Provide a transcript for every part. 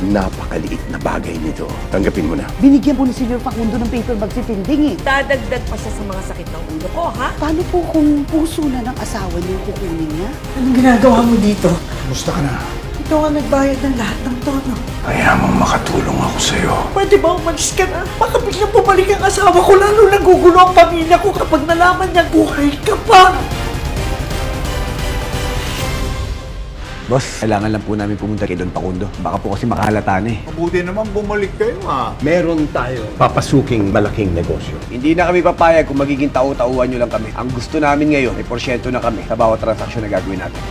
Napakaliit na bagay nito. Tanggapin mo na. Binigyan po ni Senior Facundo ng paper bag si Tinding eh. Dadagdag pa siya sa mga sakit ng ulo ko, ha? Paano po kung puso na ng asawa niyo kukunin niya? Anong ginagawa mo dito? Kumusta ka na? Ito ang nagbayad ng lahat ng tono. Kaya mong makatulong ako sa'yo. Pwede ba umalis ka na? Baka biglang bumalik ang asawa ko, lalo nagugulo ang pamilya ko kapag nalaman niya buhay ka pa! Boss, kailangan lang po namin pumunta kay Don Facundo. Baka po kasi makahalata na eh. Mabuti naman bumalik kayo, ha? Meron tayo papasuking malaking negosyo. Hindi na kami papayag kung magiging tau-tauhan nyo lang kami. Ang gusto namin ngayon, may porsyento na kami sa bawat transaksyon na gagawin natin.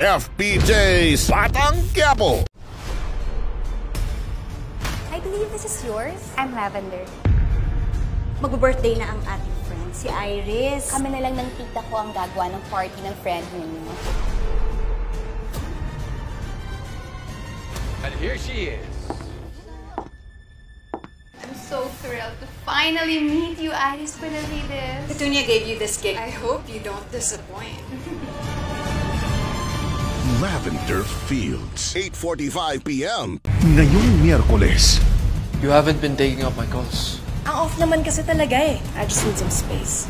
FPJ's Batang Quiapo. I believe this is yours. I'm Lavender. Mag-birthday na ang ating friend, si Iris. Kami na lang ng tita ko ang gagawa ng party ng friend ninyo. And here she is. I'm so thrilled to finally meet you, Iris Benavides. Petunia gave you this cake. I hope you don't disappoint. Lavender Fields, 8:45 p.m. Ngayong Miyerkules. You haven't been taking up my calls. Ang off naman kasi talaga eh. I just need some space.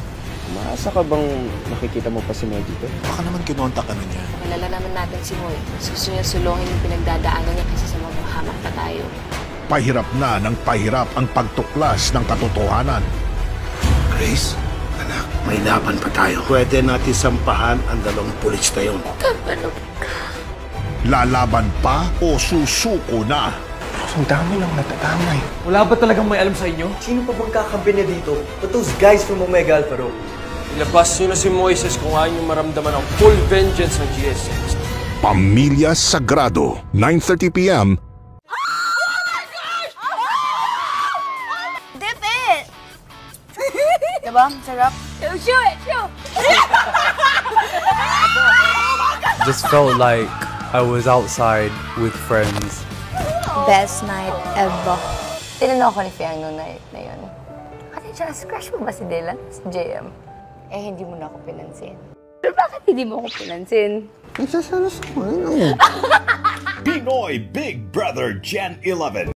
Maasa ka bang nakikita mo pa si Moy dito? Baka naman kinontak ka na niya. Kilala naman natin si Moy. Mas gusto niya suluhin yung pinagdadaanan niya kasi sa mga hamak pa tayo. Pahirap na ng pahirap ang pagtuklas ng katotohanan. Grace, anak, may laban pa tayo. Pwede natin sampahan ang dalawang pulis na yun. Lalaban pa o susuko na? Ang dami lang natatamay. Wala ba talagang may alam sa inyo? Sino pa bang kakampi niya dito? But those guys from Omega Alpha Rho. Ilabas nyo na si Moises kung ayaw nyo maramdaman ang full vengeance ng GSX. Pamilya Sagrado, 9:30 p.m. Dip it! Diba? Sarap. Shoot! Just felt like I was outside with friends. Best night ever. Tinanong ako ni Fiang noong night na yun. Ate Jazz, crush mo ba si Dylan? Si JM? Eh, hindi mo na ako pinansin. Pero bakit hindi mo ako pinansin? Pinoy Big Brother Gen 11.